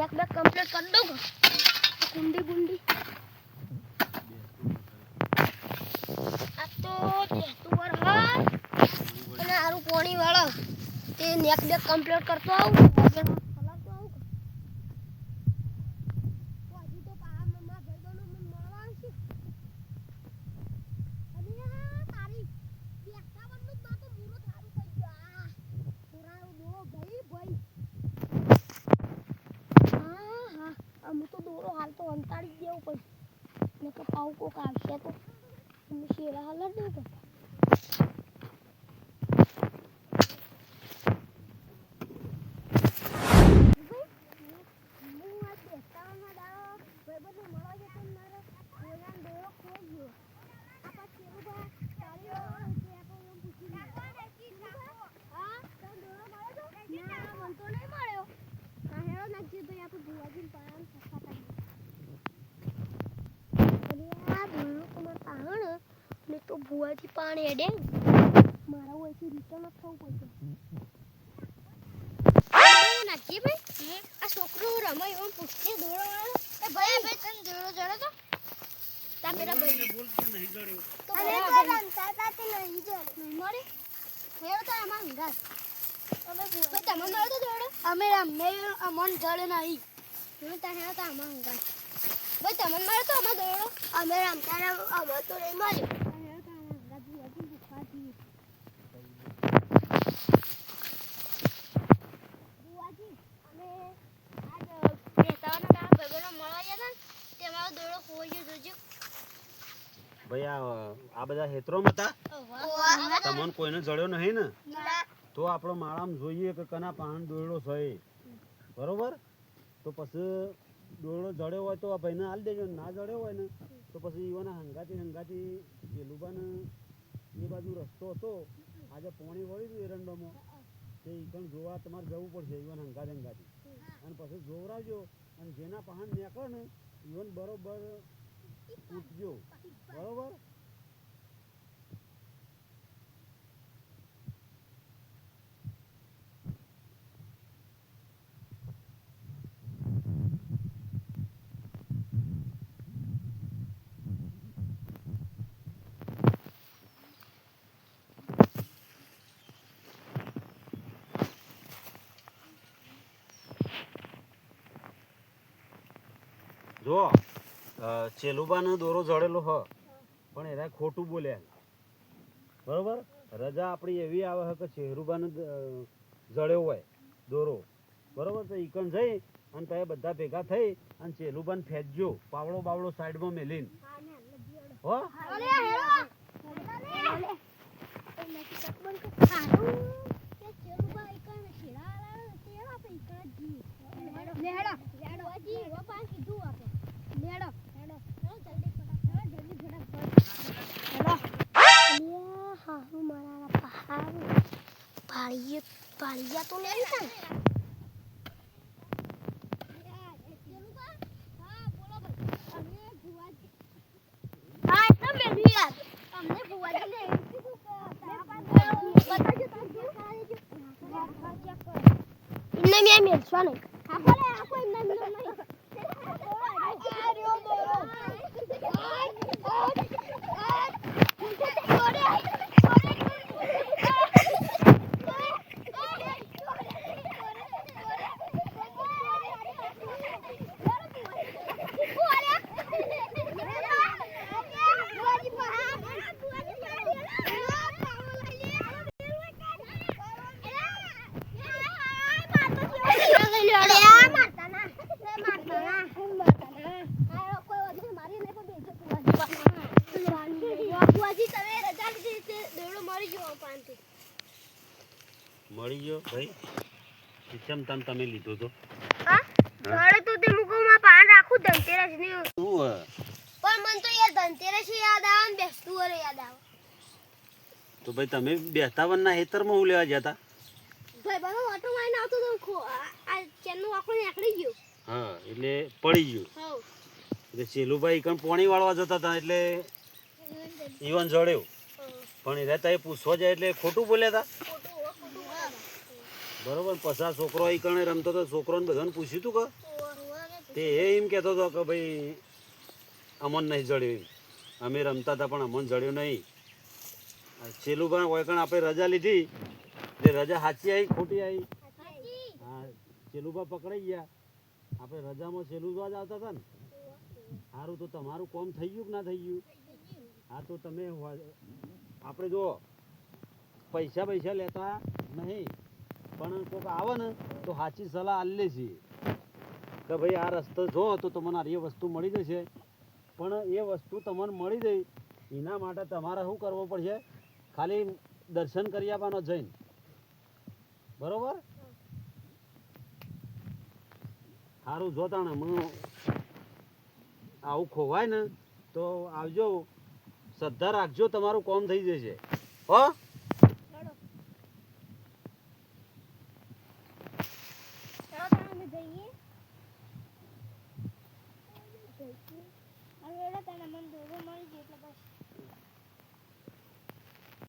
નેક back complete કરી દઉં કુંડી બુંડી આ તો દેતું વાર હા અને આરું પાણી વાળો તે નેક બેક કમ્પ્લીટ કરતો આવું વગર ફલાવતો આવું તો હજી તો પા મમ્મા ભાઈબંધો મને મળવા આવશે અને આ તારી બેઠા બંદુક માં તો મૂરો થારું થઈ ગયો આ પુરાણો દોરો ભાઈ ભાઈ હા અમે તો દોરો હાલ તો અંતાડી જ દેવું પડશે ને કે પાઉ કોક આવશે તો અમે શેરા હાલ જ નહીં કરતા તો ભુવાથી પાણી એડે મારા ઓયથી રિટર્ન જ થવું પડશે નાખી ભાઈ આ છોકરો રમાય એમ પૂછતે દોડો વાળો એ ભાઈ તને દોડો જડો તો તા પેલા ભાઈ બોલ કે નહીં જડ્યો તો અરે રમતા તા તે નહીં જડ્યો નહીં મરે હેરો તો આમાં હંગા અમે ભાઈ તમને મળો તો દોડો અમે રમે અમન જડે નહીં હું તને હેરો તો આમાં હંગા ભાઈ તમને મળો તો આમાં દોડો અમે રમતા અમે તો નહીં મળ્યો ભાઈ આ બધા હેતરોમાં હતા તમને કોઈને જડ્યો નહીં ને તો આપણો માળામાં જોઈએ કે કના પાન દોરડો છે બરોબર તો પછી દોરડો જડ્યો હોય તો આ ભાઈને હાલ દેજો ના જડ્યો હોય ને તો પછી ઈવાના હંગાથી પેલુબાને એ બાજુ રસ્તો હતો આજે પોણી વળી હતું એરંડોમાં તે ઈકણ જોવા તમારે જવું પડશે ઈવન હંગાથી અને પછી જોવરાવજો અને જેના પાન નીકળે ને ઈવન બરોબર પૂછજો બરોબર જો ચેલુબાનો દોરો જડેલો હ પણ એના ખોટું બોલ્યા બરોબર રજા આપણી એવી આવે છે કે ચેરુબાનો જડ્યો હોય દોરો બરોબર તો ઈકણ જઈ અને તમે બધા ભેગા થઈ અને ચેલુબાને ફેંચજો પાવડો બાવડો સાઈડમાં મેલીને હો પાળિયા તો નહીં થાય મળી ગયો ભાઈ સિસ્ટમ તમે લીધો તો ઘરે તો તે મુકોમાં પાન રાખું ધનતેરસ ની શું પણ મન તો યાર ધનતેરસ યાદ આવે ને બેસતું વરે યાદ આવે તો ભાઈ તમે બેહતાવનના હેતરમાં હું લેવા જતા ભાઈ બાનો ઓટો મારીને આવતો તો આ ચેનનું આખો નીકળી ગયો હા એટલે પડી ગયું હા એટલે ચેલુભાઈ કણ પોણી વાળવા જતા હતા એટલે ઈવન જડ્યો પણ એ રહેતા એ પૂછવા જાય એટલે ખોટું બોલ્યા હતા બરોબર. પછી છોકરો ઈ કણે રમતો તો છોકરોને બધાને પૂછ્યું તું કે તે એમ કહેતો હતો કે ભાઈ અમન નહીં જડ્યું, અમે રમતા હતા પણ અમન જડ્યું નહીં. છેલ્લું પણ ઓયકણ આપણે રજા લીધી, તે રજા સાચી આવી ખોટી આવી? હા, છેલ્લું પકડાઈ ગયા. આપણે રજામાં છેલ્લું જ આવતા હતા ને. સારું, તો તમારું કોમ થઈ ગયું કે ના થઈ ગયું? હા, તો તમે આપણે જો પૈસા લેતા નહીં, પણ કોઈક આવે ને તો સાચી સલાહ આલે છે કે ભાઈ આ રસ્તો જો તો તમને આ વસ્તુ મળી જશે. પણ એ વસ્તુ તમને મળી જાય એના માટે તમારે શું કરવું પડશે? ખાલી દર્શન કરી આપવાનો જઈને, બરોબર? સારું, જોતા ને આવું ખોવાય ને તો આવજો, શ્રદ્ધા રાખજો, તમારું કોમ થઈ જશે. હો, હવે તને મને દોરો મળી ગયો એટલે